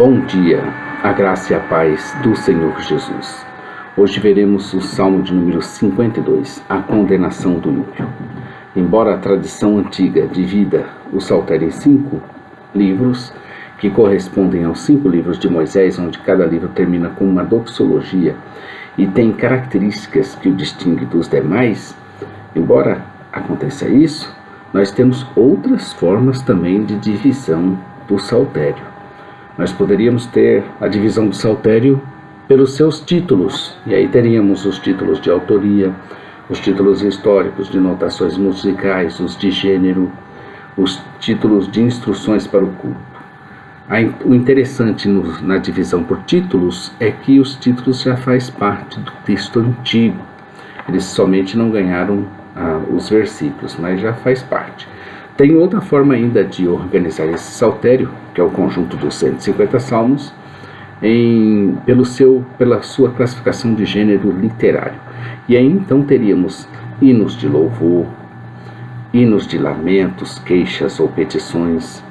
Bom dia, a graça e a paz do Senhor Jesus. Hoje veremos o Salmo de número 52, a condenação do ímpio. Embora a tradição antiga divida o Saltério em 5 livros, que correspondem aos 5 livros de Moisés, onde cada livro termina com uma doxologia e tem características que o distinguem dos demais, embora aconteça isso, nós temos outras formas também de divisão do Saltério. Nós poderíamos ter a divisão do Saltério pelos seus títulos, e aí teríamos os títulos de autoria, os títulos históricos, de notações musicais, os de gênero, os títulos de instruções para o culto. O interessante na divisão por títulos é que os títulos já faz parte do texto antigo. Eles somente não ganharam os versículos, mas já faz parte. Tem outra forma ainda de organizar esse saltério, que é o conjunto dos 150 salmos, pela sua classificação de gênero literário. E aí então teríamos hinos de louvor, hinos de lamentos, queixas ou petições,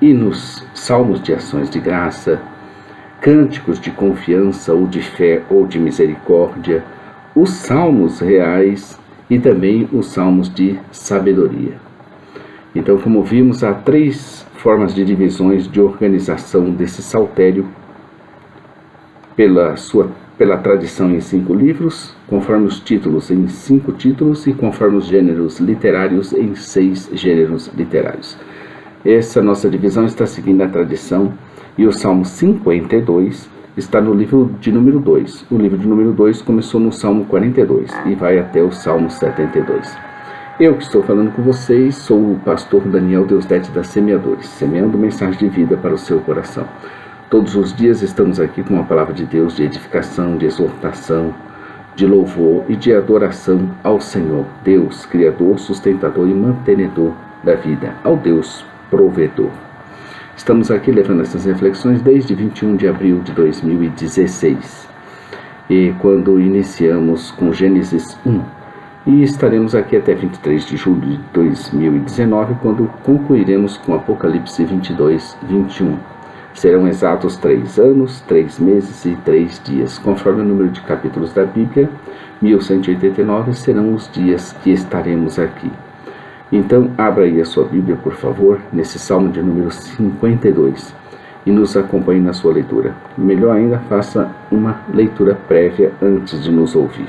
hinos, salmos de ações de graça, cânticos de confiança ou de fé ou de misericórdia, os salmos reais e também os salmos de sabedoria. Então, como vimos, há 3 formas de divisões de organização desse saltério pela tradição em 5 livros, conforme os títulos em 5 títulos e conforme os gêneros literários em 6 gêneros literários. Essa nossa divisão está seguindo a tradição e o Salmo 52 está no livro de número 2. O livro de número 2 começou no Salmo 42 e vai até o Salmo 72. Eu que estou falando com vocês sou o pastor Daniel Deusdete da Semeadores, semeando mensagem de vida para o seu coração. Todos os dias estamos aqui com uma palavra de Deus de edificação, de exortação, de louvor e de adoração ao Senhor, Deus, Criador, sustentador e mantenedor da vida, ao Deus provedor. Estamos aqui levando essas reflexões desde 21 de abril de 2016, e quando iniciamos com Gênesis 1, e estaremos aqui até 23 de julho de 2019, quando concluiremos com Apocalipse 22, 21. Serão exatos 3 anos, 3 meses e 3 dias. Conforme o número de capítulos da Bíblia, 1189 serão os dias que estaremos aqui. Então, abra aí a sua Bíblia, por favor, nesse Salmo de número 52 e nos acompanhe na sua leitura. Melhor ainda, faça uma leitura prévia antes de nos ouvir.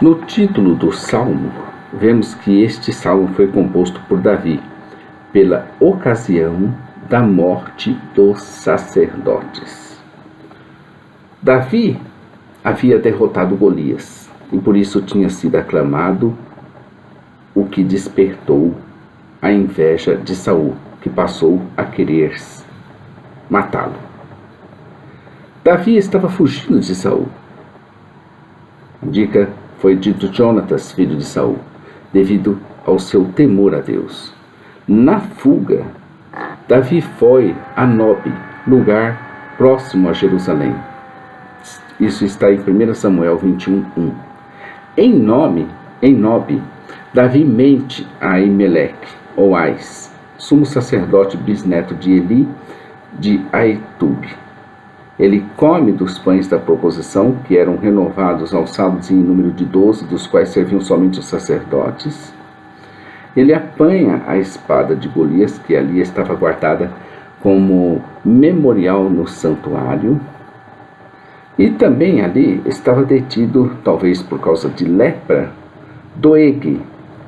No título do Salmo, vemos que este Salmo foi composto por Davi pela ocasião da morte dos sacerdotes. Davi havia derrotado Golias e por isso tinha sido aclamado, o que despertou a inveja de Saul, que passou a querer matá-lo. Davi estava fugindo de Saul. A dica foi de Jonatas, filho de Saul, devido ao seu temor a Deus. Na fuga, Davi foi a Nob, lugar próximo a Jerusalém. Isso está em 1 Samuel 21:1. Em Nob, Davi mente a Aimeleque, ou Ais, sumo sacerdote bisneto de Eli, de Aitube. Ele come dos pães da proposição, que eram renovados aos sábados em número de 12, dos quais serviam somente os sacerdotes. Ele apanha a espada de Golias, que ali estava guardada como memorial no santuário. E também ali estava detido, talvez por causa de lepra, Doeg,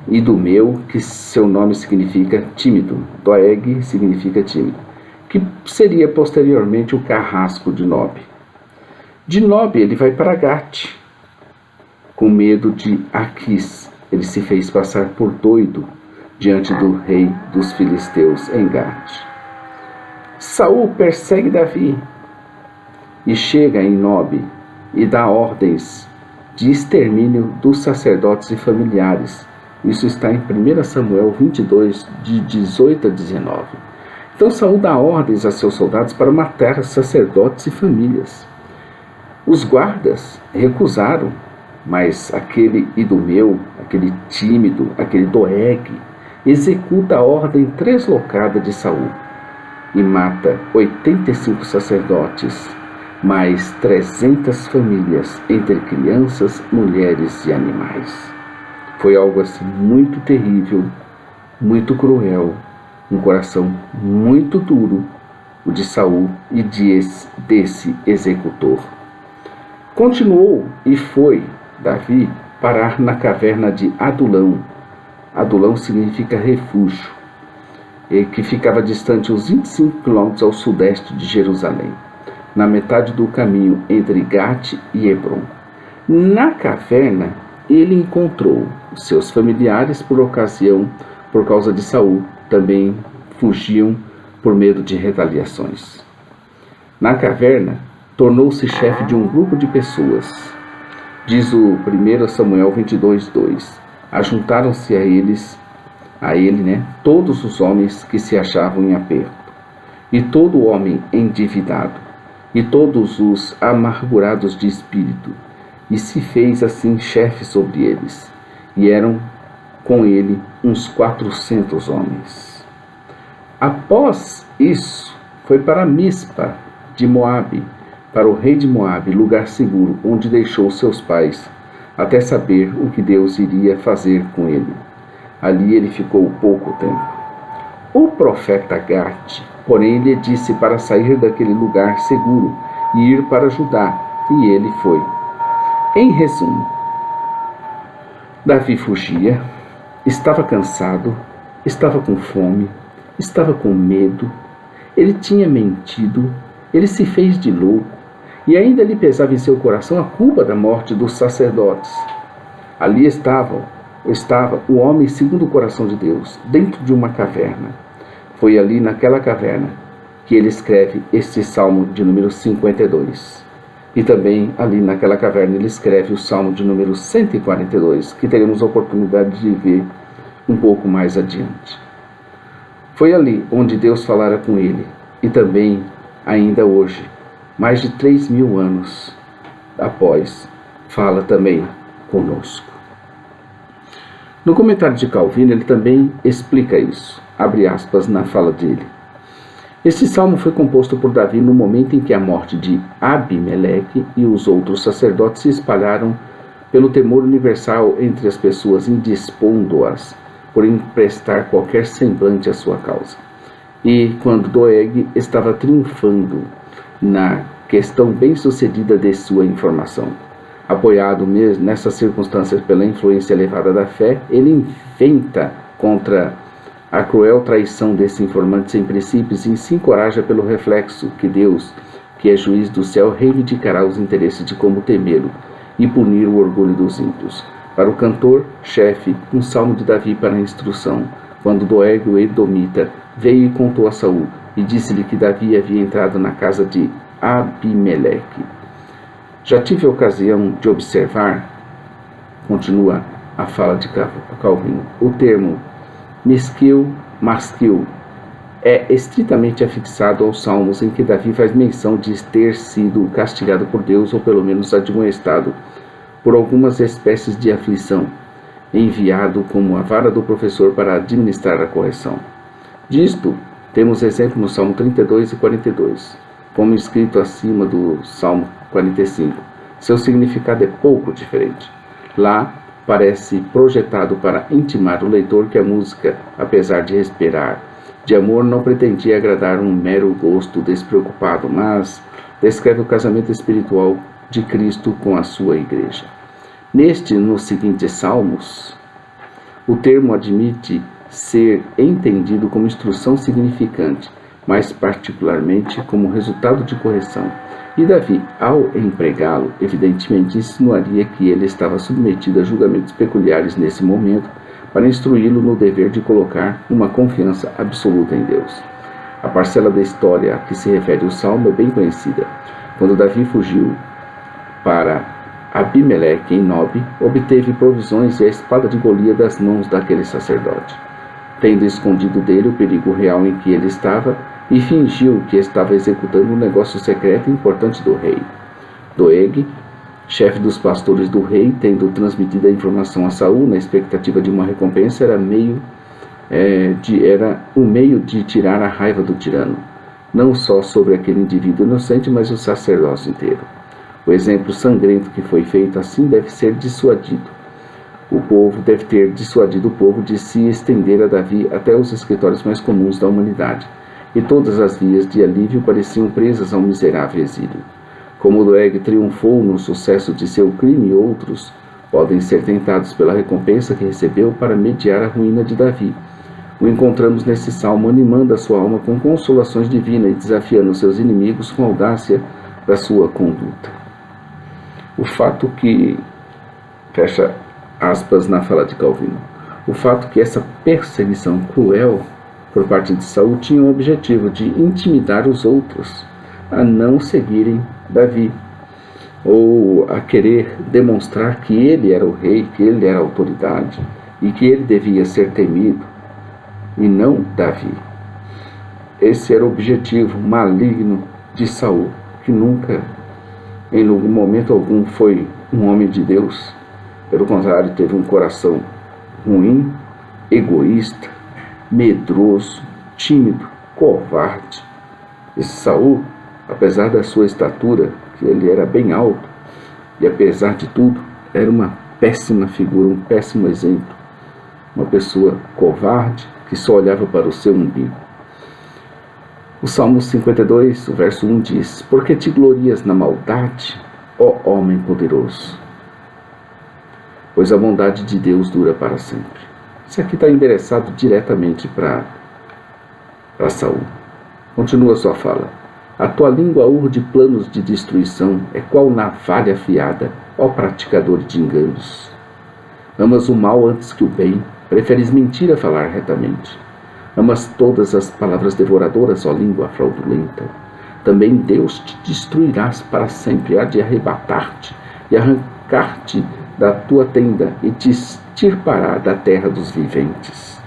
Idumeu, que seu nome significa tímido. Doeg significa tímido, que seria posteriormente o carrasco de Nob. De Nob ele vai para Gate, com medo de Aquis. Ele se fez passar por doido diante do rei dos filisteus em Gate. Saul persegue Davi e chega em Nob e dá ordens de extermínio dos sacerdotes e familiares. Isso está em 1 Samuel 22, de 18 a 19. Então Saul dá ordens a seus soldados para matar sacerdotes e famílias. Os guardas recusaram, mas aquele Idumeu, aquele tímido, aquele Doeg, executa a ordem translocada de Saul. e mata 85 sacerdotes, mais 300 famílias, entre crianças, mulheres e animais. Foi algo assim muito terrível, muito cruel, um coração muito duro, o de Saul e desse executor. Continuou e foi Davi parar na caverna de Adulão. Adulão significa refúgio, e que ficava distante uns 25 quilômetros ao sudeste de Jerusalém, na metade do caminho entre Gate e Hebron. Na caverna, ele encontrou seus familiares por causa de Saul, também fugiam por medo de retaliações. Na caverna, tornou-se chefe de um grupo de pessoas. Diz o 1 Samuel 22:2. Ajuntaram-se a ele, todos os homens que se achavam em aperto, e todo homem endividado, e todos os amargurados de espírito, e se fez assim chefe sobre eles, e eram com ele uns 400 homens. Após isso, foi para Mispa de Moabe, para o rei de Moabe, lugar seguro, onde deixou seus pais, até saber o que Deus iria fazer com ele. Ali ele ficou pouco tempo. O profeta Gade, porém, lhe disse para sair daquele lugar seguro e ir para Judá, e ele foi. Em resumo, Davi fugia, estava cansado, estava com fome, estava com medo, ele tinha mentido, ele se fez de louco, e ainda lhe pesava em seu coração a culpa da morte dos sacerdotes. Ali estava o homem segundo o coração de Deus, dentro de uma caverna. Foi ali naquela caverna que ele escreve este Salmo de número 52. E também ali naquela caverna ele escreve o Salmo de número 142, que teremos a oportunidade de ver um pouco mais adiante. Foi ali onde Deus falara com ele, e também, ainda hoje, mais de 3.000 anos após, fala também conosco. No comentário de Calvino, ele também explica isso, abre aspas na fala dele. Este salmo foi composto por Davi no momento em que a morte de Abimeleque e os outros sacerdotes se espalharam pelo temor universal entre as pessoas, indispondo-as por emprestar qualquer semblante à sua causa. E quando Doeg estava triunfando na questão bem-sucedida de sua informação. Apoiado mesmo nessas circunstâncias pela influência elevada da fé, ele inventa contra a cruel traição desse informante sem princípios e se encoraja pelo reflexo que Deus, que é juiz do céu, reivindicará os interesses de como temê-lo e punir o orgulho dos ímpios. Para o cantor-chefe, um salmo de Davi para a instrução, quando Doeg, o edomita, veio e contou a Saul, e disse-lhe que Davi havia entrado na casa de Abimeleque. Já tive a ocasião de observar, continua a fala de Calvino, o termo masquil é estritamente afixado aos salmos em que Davi faz menção de ter sido castigado por Deus, ou pelo menos admoestado por algumas espécies de aflição, enviado como a vara do professor para administrar a correção. Disto, temos exemplo no Salmo 32 e 42, como escrito acima do Salmo 45. Seu significado é pouco diferente. Lá, parece projetado para intimar o leitor que a música, apesar de respirar de amor, não pretendia agradar um mero gosto despreocupado, mas descreve o casamento espiritual de Cristo com a sua igreja. Nos seguintes salmos, o termo admite ser entendido como instrução significante, mas particularmente como resultado de correção. E Davi, ao empregá-lo, evidentemente insinuaria que ele estava submetido a julgamentos peculiares nesse momento, para instruí-lo no dever de colocar uma confiança absoluta em Deus. A parcela da história a que se refere o salmo é bem conhecida. Quando Davi fugiu para Abimeleque em Nob, obteve provisões e a espada de Golias das mãos daquele sacerdote, tendo escondido dele o perigo real em que ele estava, e fingiu que estava executando um negócio secreto e importante do rei. Doeg, chefe dos pastores do rei, tendo transmitido a informação a Saul na expectativa de uma recompensa, era um meio de tirar a raiva do tirano. não só sobre aquele indivíduo inocente, mas o sacerdócio inteiro. O exemplo sangrento que foi feito assim deve ser dissuadido. O povo deve ter dissuadido o povo de se estender a Davi até os escritórios mais comuns da humanidade, e todas as vias de alívio pareciam presas a um miserável exílio. Como Doeg triunfou no sucesso de seu crime, outros podem ser tentados pela recompensa que recebeu para mediar a ruína de Davi. O encontramos nesse salmo animando a sua alma com consolações divinas e desafiando seus inimigos com a audácia da sua conduta. O fato que, fecha aspas na fala de Calvino, o fato que essa perseguição cruel por parte de Saul tinha o objetivo de intimidar os outros a não seguirem Davi, ou a querer demonstrar que ele era o rei, que ele era a autoridade e que ele devia ser temido e não Davi. Esse era o objetivo maligno de Saul, que nunca, em momento algum, foi um homem de Deus. Pelo contrário, teve um coração ruim, egoísta, medroso, tímido, covarde. Esse Saul, apesar da sua estatura, que ele era bem alto, e apesar de tudo, era uma péssima figura, um péssimo exemplo. Uma pessoa covarde, que só olhava para o seu umbigo. O Salmo 52, o verso 1 diz: Por que te glorias na maldade, ó homem poderoso? Pois a bondade de Deus dura para sempre. Isso aqui está endereçado diretamente para Saul. Continua sua fala. A tua língua urde planos de destruição, é qual navalha afiada, ó praticador de enganos. Amas o mal antes que o bem, preferes mentir a falar retamente. Amas todas as palavras devoradoras, ó língua fraudulenta. Também Deus te destruirás para sempre, há de arrebatar-te e arrancar-te da tua tenda e te extirpará da terra dos viventes.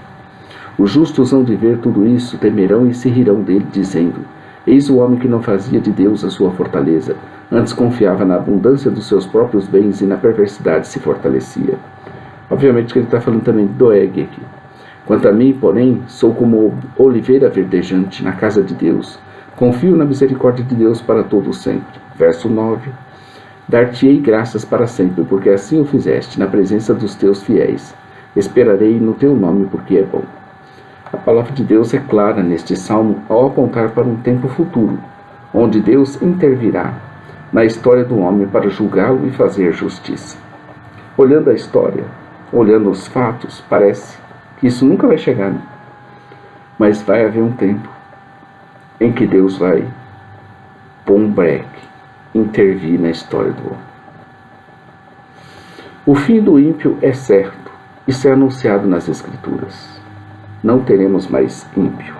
Os justos hão de ver tudo isso, temerão e se rirão dele, dizendo: Eis o homem que não fazia de Deus a sua fortaleza, antes confiava na abundância dos seus próprios bens e na perversidade se fortalecia. Obviamente que ele está falando também de Doeg aqui. Quanto a mim, porém, sou como oliveira verdejante na casa de Deus. Confio na misericórdia de Deus para todo sempre. Verso 9. Dar-te-ei graças para sempre, porque assim o fizeste, na presença dos teus fiéis. Esperarei no teu nome, porque é bom. A palavra de Deus é clara neste salmo ao apontar para um tempo futuro, onde Deus intervirá na história do homem para julgá-lo e fazer justiça. Olhando a história, olhando os fatos, parece que isso nunca vai chegar. Mas vai haver um tempo em que Deus vai pôr um breque, intervir na história do homem. O fim do ímpio é certo, isso é anunciado nas Escrituras. Não teremos mais ímpio,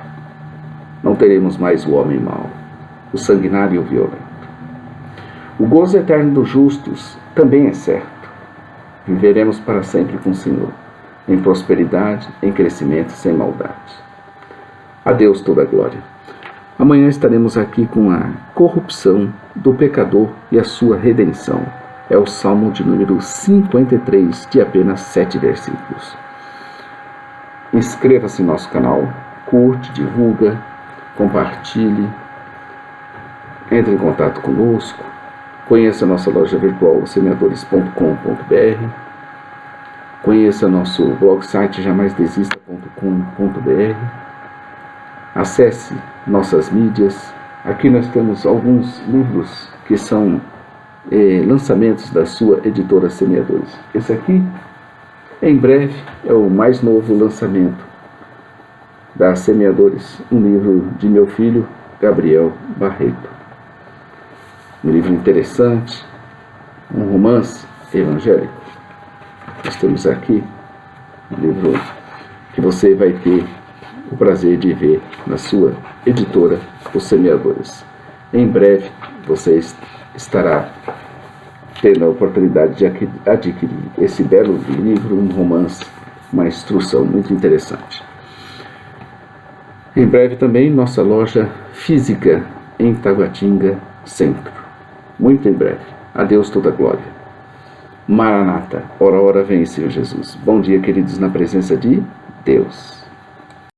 não teremos mais o homem mau, o sanguinário e o violento. O gozo eterno dos justos também é certo. Viveremos para sempre com o Senhor, em prosperidade, em crescimento, sem maldade. A Deus toda a glória. Amanhã estaremos aqui com a corrupção do pecador e a sua redenção. É o Salmo de número 53, de apenas 7 versículos. Inscreva-se no nosso canal, curte, divulga, compartilhe, entre em contato conosco, conheça a nossa loja virtual semeadores.com.br, conheça nosso blog site jamaisdesista.com.br, acesse nossas mídias. Aqui nós temos alguns livros que são lançamentos da sua editora Semeadores. Esse aqui, em breve, é o mais novo lançamento da Semeadores, um livro de meu filho, Gabriel Barreto. Um livro interessante, um romance evangélico. Nós temos aqui um livro que você vai ter o prazer de ver na sua editora, Os Semeadores. Em breve, você estará tendo a oportunidade de adquirir esse belo livro, um romance, uma instrução muito interessante. Em breve também nossa loja física em Taguatinga Centro. Muito em breve. A Deus toda a glória. Maranata, ora, ora vem, Senhor Jesus. Bom dia, queridos, na presença de Deus.